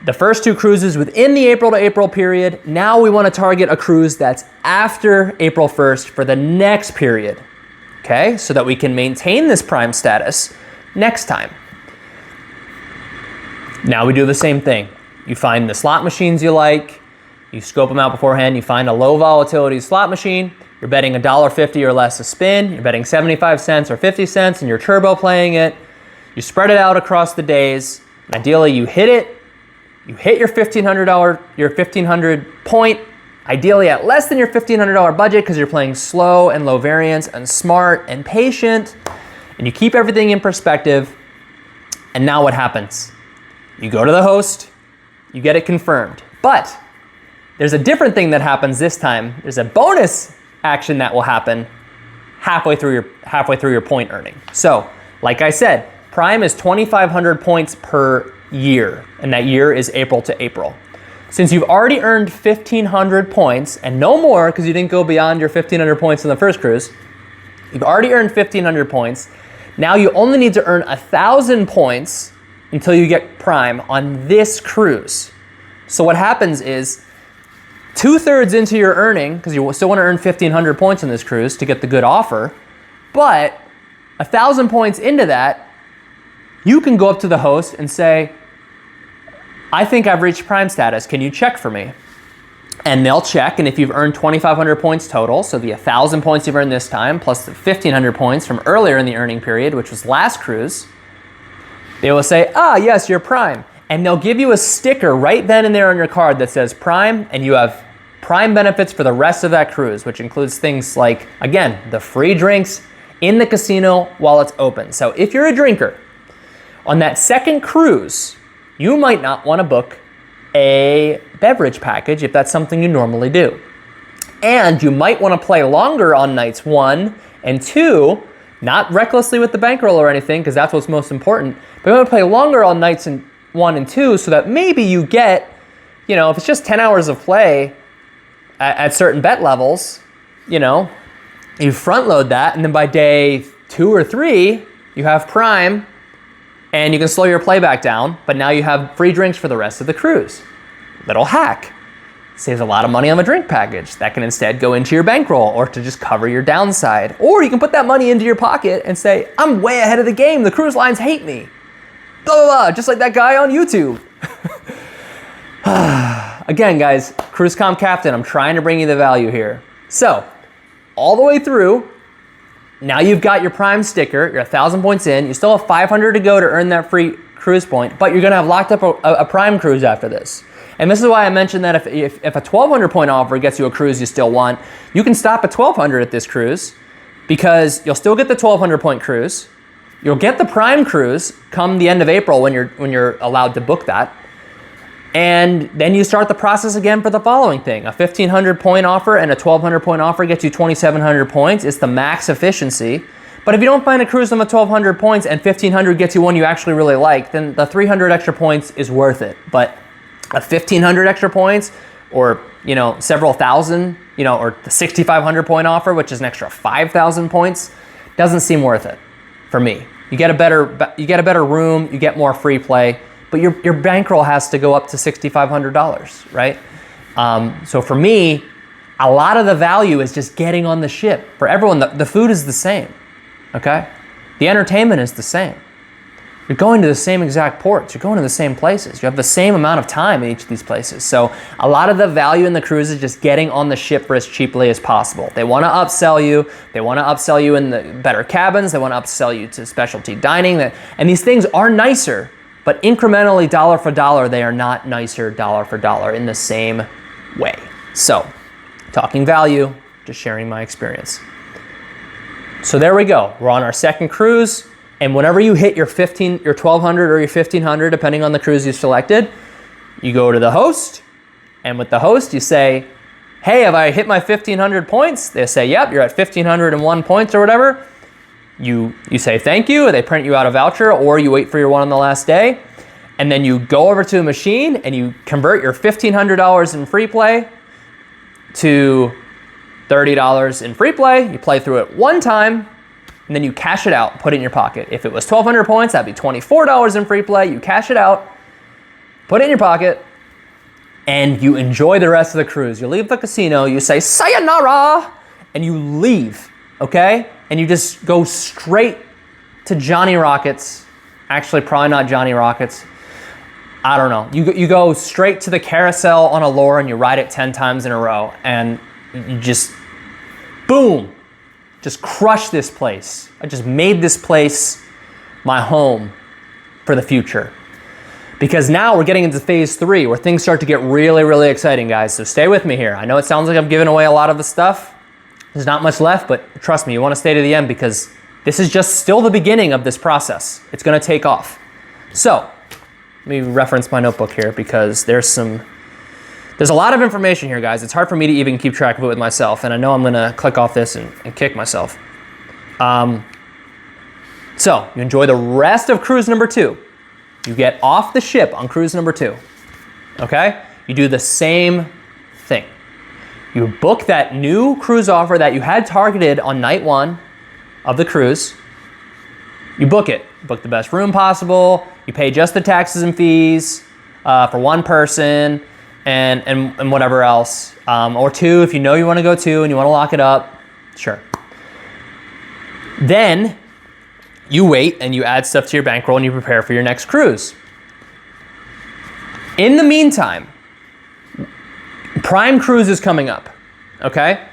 the first two cruises within the April to April period. Now we want to target a cruise that's after April 1st for the next period, okay? So that we can maintain this Prime status next time. Now we do the same thing. You find the slot machines you like, you scope them out beforehand, you find a low volatility slot machine, you're betting $1.50 or less a spin, you're betting 75 cents or 50 cents and you're turbo playing it. You spread it out across the days, and ideally you hit it You hit your $1,500 point, ideally at less than your $1,500 budget because you're playing slow and low variance and smart and patient, and you keep everything in perspective. And now what happens? You go to the host, you get it confirmed. But there's a different thing that happens this time. There's a bonus action that will happen halfway through your point earning. So, like I said, Prime is 2,500 points per year, and that year is April to April. Since you've already earned 1,500 points, and no more because you didn't go beyond your 1,500 points in the first cruise, you've already earned 1,500 points. Now you only need to earn 1,000 points until you get Prime on this cruise. So what happens is 2/3 into your earning, because you still want to earn 1,500 points on this cruise to get the good offer, but 1,000 points into that, you can go up to the host and say, I think I've reached Prime status. Can you check for me? And they'll check, and if you've earned 2,500 points total, so the 1,000 points you've earned this time, plus the 1,500 points from earlier in the earning period, which was last cruise, they will say, yes, you're Prime. And they'll give you a sticker right then and there on your card that says Prime, and you have Prime benefits for the rest of that cruise, which includes things like, again, the free drinks in the casino while it's open. So if you're a drinker, on that second cruise, you might not want to book a beverage package if that's something you normally do. And you might want to play longer on nights 1 and 2, not recklessly with the bankroll or anything, because that's what's most important, but you want to play longer on nights 1 and 2 so that maybe you get, if it's just 10 hours of play at certain bet levels, you front load that, and then by day 2 or 3, you have Prime, and you can slow your playback down, but now you have free drinks for the rest of the cruise. Little hack. Saves a lot of money on the drink package. That can instead go into your bankroll or to just cover your downside. Or you can put that money into your pocket and say, I'm way ahead of the game. The cruise lines hate me. Blah, blah, blah, just like that guy on YouTube. Again, guys, Cruise Comm Captain, I'm trying to bring you the value here. So, all the way through, now you've got your Prime sticker, you're 1,000 points in, you still have 500 to go to earn that free cruise point, but you're gonna have locked up a Prime cruise after this. And this is why I mentioned that if a 1,200 point offer gets you a cruise you still want, you can stop at 1,200 at this cruise, because you'll still get the 1,200 point cruise, you'll get the Prime cruise come the end of April when you're allowed to book that, and then you start the process again for the following thing. A 1,500 point offer and a 1,200 point offer gets you 2,700 points. It's the max efficiency. But if you don't find a cruise on the 1,200 points and 1,500 gets you one you actually really like, then the 300 extra points is worth it. But a 1,500 extra points, or several thousand, or the 6,500 point offer, which is an extra 5,000 points, doesn't seem worth it for me. You get a better room, you get more free play. But your bankroll has to go up to $6,500, right? So for me, a lot of the value is just getting on the ship. For everyone, the food is the same, okay? The entertainment is the same. You're going to the same exact ports. You're going to the same places. You have the same amount of time in each of these places. So a lot of the value in the cruise is just getting on the ship for as cheaply as possible. They want to upsell you. They want to upsell you in the better cabins. They want to upsell you to specialty dining. And these things are nicer, but incrementally, dollar for dollar, they are not nicer dollar for dollar in the same way. So, talking value, just sharing my experience. So there we go. We're on our second cruise, and whenever you hit your 1,200 or your 1,500, depending on the cruise you selected, you go to the host, and with the host, you say, hey, have I hit my 1,500 points? They say, yep, you're at 1,501 points or whatever. You say thank you, they print you out a voucher, or you wait for your one on the last day, and then you go over to a machine and you convert your $1,500 in free play to $30 in free play. You play through it one time, and then you cash it out, put it in your pocket. If it was 1,200 points, that'd be $24 in free play. You cash it out, put it in your pocket, and you enjoy the rest of the cruise. You leave the casino, you say sayonara, and you leave, okay? And you just go straight to Johnny Rockets. Actually, probably not Johnny Rockets. I don't know. You go straight to the carousel on Allure and you ride it 10 times in a row. And you just, boom, just crush this place. I just made this place my home for the future. Because now we're getting into phase 3 where things start to get really, really exciting, guys. So stay with me here. I know it sounds like I'm giving away a lot of the stuff. There's not much left, but trust me, you want to stay to the end because this is just still the beginning of this process. It's going to take off. So let me reference my notebook here because there's a lot of information here, guys. It's hard for me to even keep track of it with myself, and I know I'm going to click off this and kick myself. So you enjoy the rest of cruise number 2. You get off the ship on cruise number 2, okay? You do the same thing. You book that new cruise offer that you had targeted on night 1 of the cruise. You book it. Book the best room possible. You pay just the taxes and fees for one person and whatever else. Or 2 if you know you want to go 2 and you want to lock it up. Sure. Then you wait and you add stuff to your bankroll and you prepare for your next cruise. In the meantime, Prime Cruise is coming up, okay?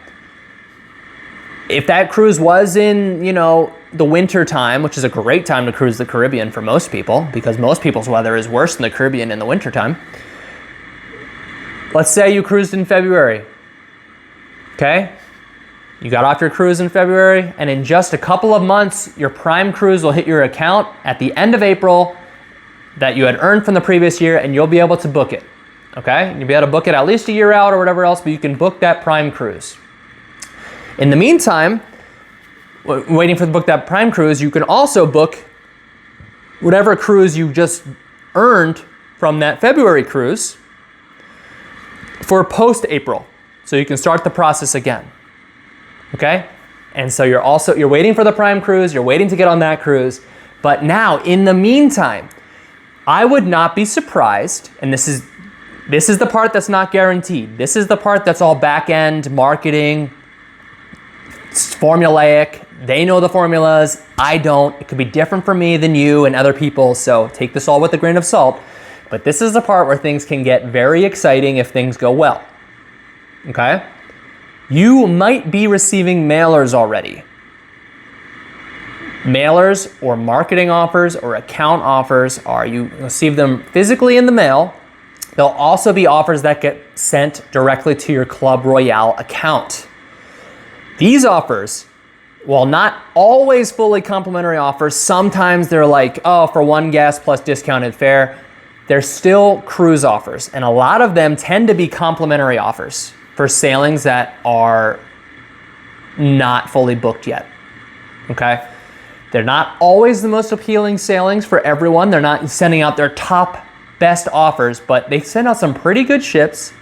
If that cruise was in, you know, the winter time, which is a great time to cruise the Caribbean for most people, because most people's weather is worse in the Caribbean in the winter time. Let's say you cruised in February, okay? You got off your cruise in February, and in just a couple of months, your Prime Cruise will hit your account at the end of April that you had earned from the previous year, and you'll be able to book it, okay? You'll be able to book it at least a year out or whatever else, but you can book that Prime Cruise. In the meantime, waiting for the book that Prime Cruise, you can also book whatever cruise you just earned from that February cruise for post-April, so you can start the process again. Okay? And so you're waiting for the Prime Cruise, you're waiting to get on that cruise, but now in the meantime, I would not be surprised, and this is the part that's not guaranteed. This is the part that's all back-end marketing, it's formulaic. They know the formulas, I don't. It could be different for me than you and other people, so take this all with a grain of salt. But this is the part where things can get very exciting if things go well. Okay? You might be receiving mailers already. Mailers or marketing offers or account offers you receive them physically in the mail. There'll also be offers that get sent directly to your Club Royale account. These offers, while not always fully complimentary offers, sometimes they're like, oh, for one guest plus discounted fare, they're still cruise offers. And a lot of them tend to be complimentary offers for sailings that are not fully booked yet, okay? They're not always the most appealing sailings for everyone. They're not sending out their top best offers, but they send out some pretty good ships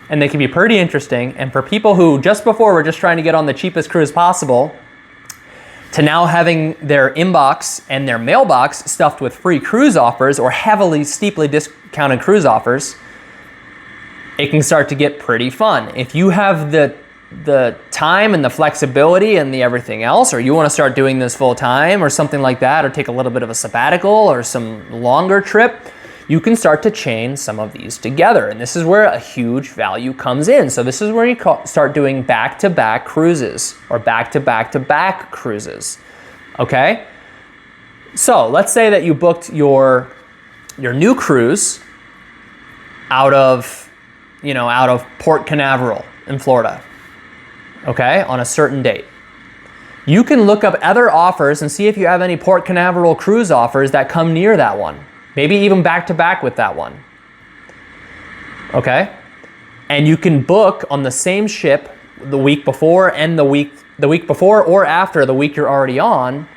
and they can be pretty interesting. And for people who just before were just trying to get on the cheapest cruise possible to now having their inbox and their mailbox stuffed with free cruise offers or steeply discounted cruise offers, it can start to get pretty fun. If you have the time and the flexibility and the everything else, or you want to start doing this full time or something like that, or take a little bit of a sabbatical or some longer trip, you can start to chain some of these together. And this is where a huge value comes in. So this is where you start doing back-to-back cruises or back-to-back-to-back cruises, okay? So let's say that you booked your new cruise out of Port Canaveral in Florida, okay, on a certain date. You can look up other offers and see if you have any Port Canaveral cruise offers that come near that one. Maybe even back-to-back with that one, okay? And you can book on the same ship the week before and the week before or after the week you're already on,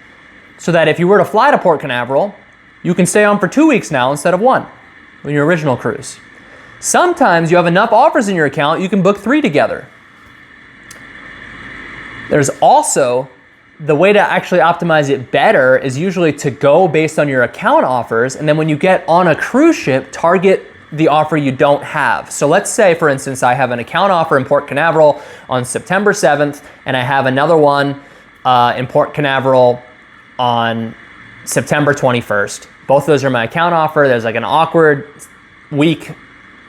so that if you were to fly to Port Canaveral, you can stay on for 2 weeks now instead of 1 on your original cruise. Sometimes you have enough offers in your account, you can book 3 together. There's also the way to actually optimize it better is usually to go based on your account offers, and then when you get on a cruise ship, target the offer you don't have. So let's say, for instance, I have an account offer in Port Canaveral on September 7th, and I have another one in Port Canaveral on September 21st. Both of those are my account offer. There's like an awkward week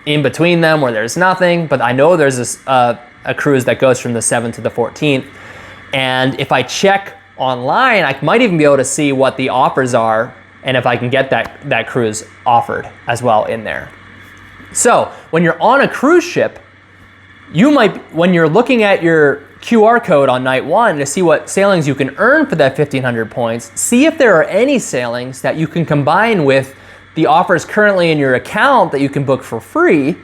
in between them where there's nothing, but I know there's a cruise that goes from the 7th to the 14th. And if I check online, I might even be able to see what the offers are and if I can get that cruise offered as well in there. So when you're on a cruise ship, you might, when you're looking at your QR code on night one to see what sailings you can earn for that 1,500 points, see if there are any sailings that you can combine with the offers currently in your account that you can book for free,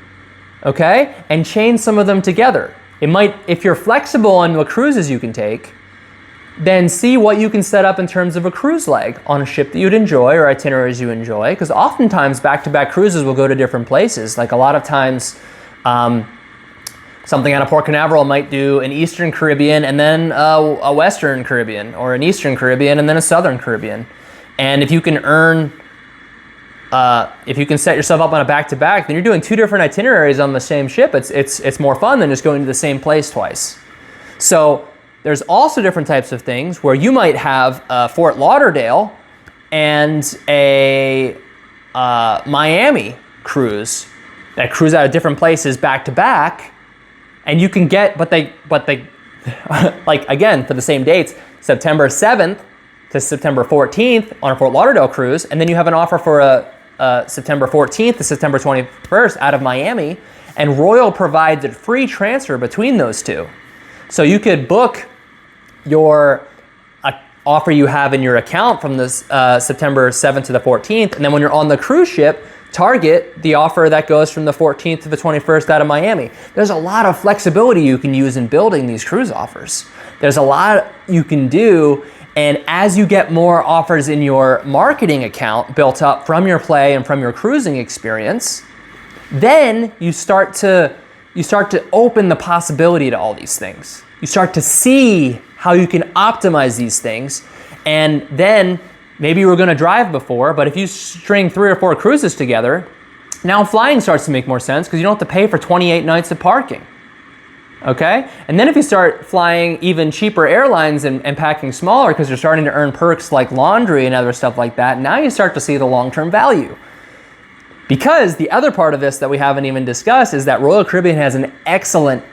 okay? And chain some of them together. It might, if you're flexible on what cruises you can take, then see what you can set up in terms of a cruise leg on a ship that you'd enjoy or itineraries you enjoy, because oftentimes back-to-back cruises will go to different places. Like a lot of times, something out of Port Canaveral might do an Eastern Caribbean and then a Western Caribbean, or an Eastern Caribbean and then a Southern Caribbean. And if you can earn, if you can set yourself up on a back-to-back, then you're doing two different itineraries on the same ship. It's more fun than just going to the same place twice. So there's also different types of things where you might have Fort Lauderdale and a Miami cruise that cruise out of different places back-to-back. And you can get, but they, like again, for the same dates, September 7th to September 14th on a Fort Lauderdale cruise, and then you have an offer for a September 14th to September 21st out of Miami, and Royal provides a free transfer between those two. So you could book your offer you have in your account from this September 7th to the 14th, and then when you're on the cruise ship, target the offer that goes from the 14th to the 21st out of Miami. There's a lot of flexibility you can use in building these cruise offers. There's a lot you can do, and as you get more offers in your marketing account built up from your play and from your cruising experience, then you start to open the possibility to all these things. You start to see how you can optimize these things, and then maybe you were going to drive before, but if you string 3 or 4 cruises together, now flying starts to make more sense because you don't have to pay for 28 nights of parking. Okay? And then if you start flying even cheaper airlines and packing smaller because you're starting to earn perks like laundry and other stuff like that, now you start to see the long-term value. Because the other part of this that we haven't even discussed is that Royal Caribbean has an excellent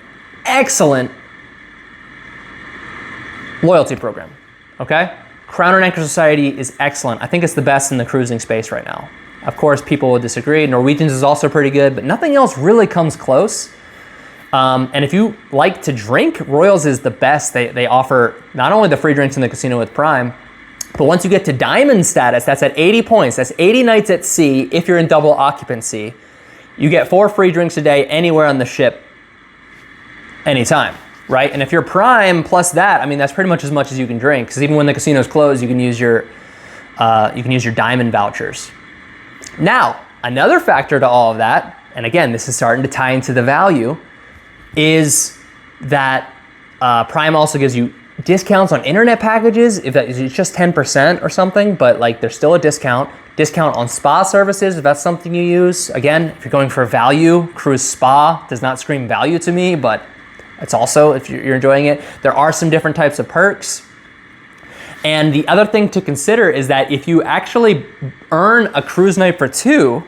loyalty program. Okay? Crown and Anchor Society is excellent. I think it's the best in the cruising space right now. Of course, people will disagree. Norwegian's is also pretty good, but nothing else really comes close. And if you like to drink, Royals is the best. They offer not only the free drinks in the casino with Prime, but once you get to Diamond status, that's at 80 points. That's 80 nights at sea if you're in double occupancy. You get 4 free drinks a day anywhere on the ship, anytime. Right? And if you're Prime plus that, I mean, that's pretty much as you can drink, because even when the casino's closed, you can use your Diamond vouchers. Now, another factor to all of that, and again, this is starting to tie into the value, is that Prime also gives you discounts on internet packages. If that is just 10% or something, but like there's still a discount on spa services if that's something you use. Again, if you're going for value, cruise spa does not scream value to me, but it's also, if you're enjoying it, there are some different types of perks. And the other thing to consider is that if you actually earn a cruise night for 2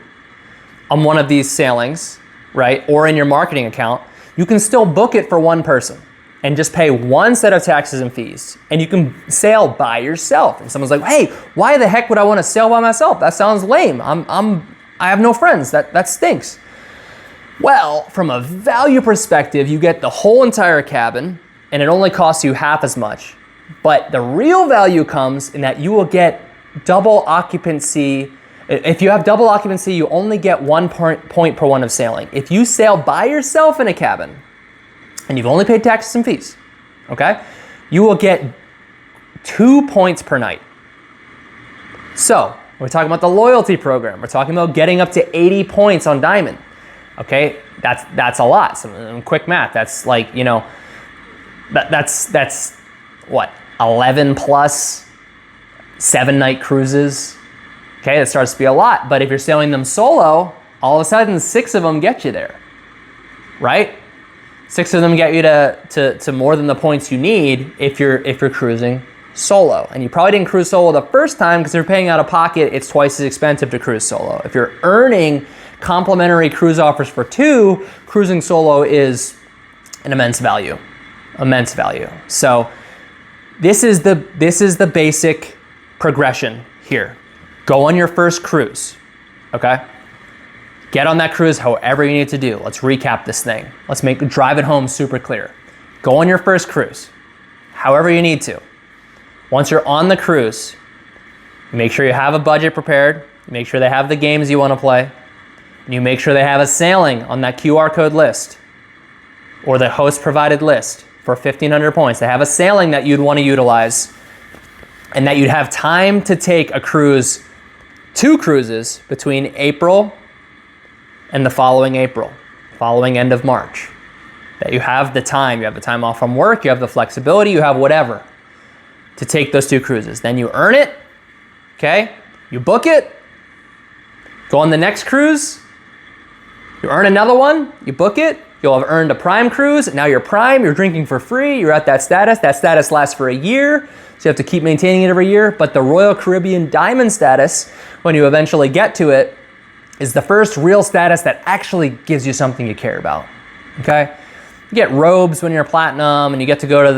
on one of these sailings, right, or in your marketing account, you can still book it for one person and just pay one set of taxes and fees. And you can sail by yourself. And someone's like, hey, why the heck would I want to sail by myself? That sounds lame. I have no friends. That stinks. Well, from a value perspective, you get the whole entire cabin, and it only costs you half as much. But the real value comes in that you will get double occupancy. If you have double occupancy, you only get 1 point per one of sailing. If you sail by yourself in a cabin, and you've only paid taxes and fees, okay, you will get 2 points per night. So, we're talking about the loyalty program. We're talking about getting up to 80 points on Diamond. Okay, that's a lot. Some quick math. That's like, you know, that's what, 11 plus 7-night cruises. Okay, that starts to be a lot. But if you're sailing them solo, all of a sudden 6 of them get you there, right? 6 of them get you to more than the points you need if you're cruising solo. And you probably didn't cruise solo the first time because you're paying out of pocket. It's twice as expensive to cruise solo. If you're earning complimentary cruise offers for 2, cruising solo is an immense value. So this is the basic progression here. Go on your first cruise, okay? Get on that cruise however you need to do. Let's recap this thing. Let's drive it home super clear. Go on your first cruise, however you need to. Once you're on the cruise, make sure you have a budget prepared. Make sure they have the games you want to play. And you make sure they have a sailing on that QR code list or the host provided list for 1,500 points. They have a sailing that you'd want to utilize and that you'd have time to take a cruise, 2 cruises between April and the following April, following end of March. That you have the time off from work, you have the flexibility, you have whatever to take those 2 cruises. Then you earn it, okay? You book it, go on the next cruise, you earn another one, you book it, you'll have earned a Prime cruise, now you're Prime, you're drinking for free, you're at that status lasts for a year, so you have to keep maintaining it every year, but the Royal Caribbean Diamond status, when you eventually get to it, is the first real status that actually gives you something you care about, okay? You get robes when you're platinum and you get to go to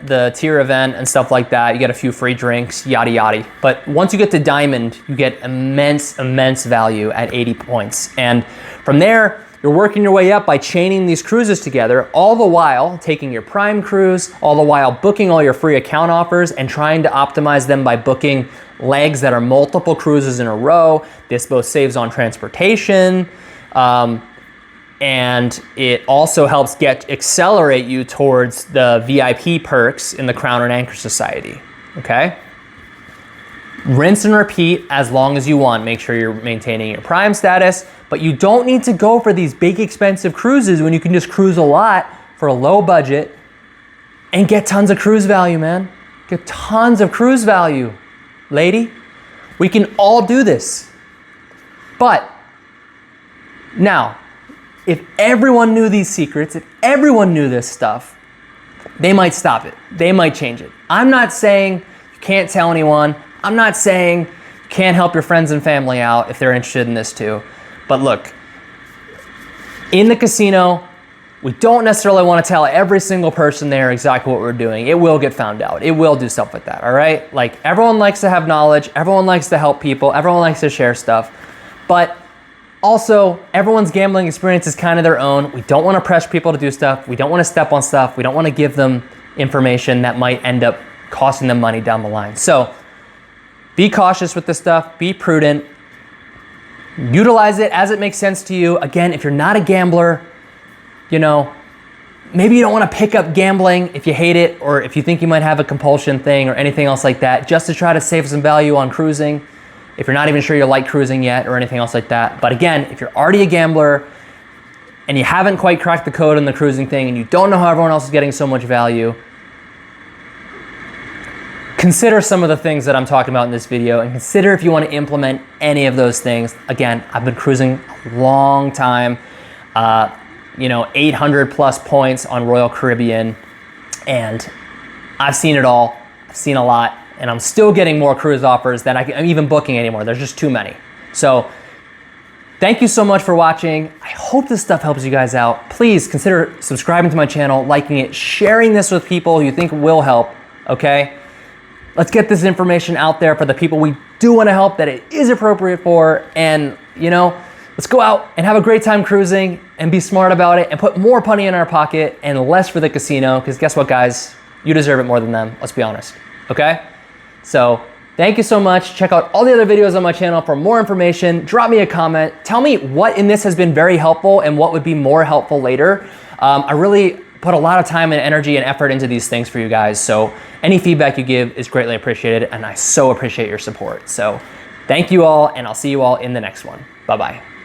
the tier event and stuff like that. You get a few free drinks, yada yada. But once you get to diamond, you get immense value at 80 points. And from there, you're working your way up by chaining these cruises together, all the while taking your Prime cruise, all the while booking all your free account offers and trying to optimize them by booking legs that are multiple cruises in a row. This both saves on transportation, and it also helps accelerate you towards the VIP perks in the Crown and Anchor Society, okay? Rinse and repeat as long as you want. Make sure you're maintaining your Prime status, but you don't need to go for these big expensive cruises when you can just cruise a lot for a low budget and get tons of cruise value, man. Get tons of cruise value, lady. We can all do this. But now, if everyone knew these secrets, if everyone knew this stuff, they might stop it. They might change it. I'm not saying you can't tell anyone. I'm not saying you can't help your friends and family out if they're interested in this too. But look, in the casino, we don't necessarily want to tell every single person there exactly what we're doing. It will get found out. It will do stuff like that, all right? Like, everyone likes to have knowledge. Everyone likes to help people. Everyone likes to share stuff. But also, everyone's gambling experience is kind of their own. We don't want to pressure people to do stuff. We don't want to step on stuff. We don't want to give them information that might end up costing them money down the line. So be cautious with this stuff. Be prudent. Utilize it as it makes sense to you. Again, if you're not a gambler, you know, maybe you don't want to pick up gambling if you hate it or if you think you might have a compulsion thing or anything else like that, just to try to save some value on cruising. If you're not even sure you like cruising yet or anything else like that. But again, if you're already a gambler and you haven't quite cracked the code on the cruising thing and you don't know how everyone else is getting so much value, consider some of the things that I'm talking about in this video and consider if you want to implement any of those things. Again, I've been cruising a long time, 800 plus points on Royal Caribbean, and I've seen it all. I've seen a lot. And I'm still getting more cruise offers than I'm even booking anymore. There's just too many. So thank you so much for watching. I hope this stuff helps you guys out. Please consider subscribing to my channel, liking it, sharing this with people you think will help, okay? Let's get this information out there for the people we do want to help that it is appropriate for. And, let's go out and have a great time cruising and be smart about it and put more money in our pocket and less for the casino. Because guess what, guys? You deserve it more than them. Let's be honest, okay? So thank you so much. Check out all the other videos on my channel for more information. Drop me a comment. Tell me what in this has been very helpful and what would be more helpful later. I really put a lot of time and energy and effort into these things for you guys. So any feedback you give is greatly appreciated, and I so appreciate your support. So thank you all, and I'll see you all in the next one. Bye-bye.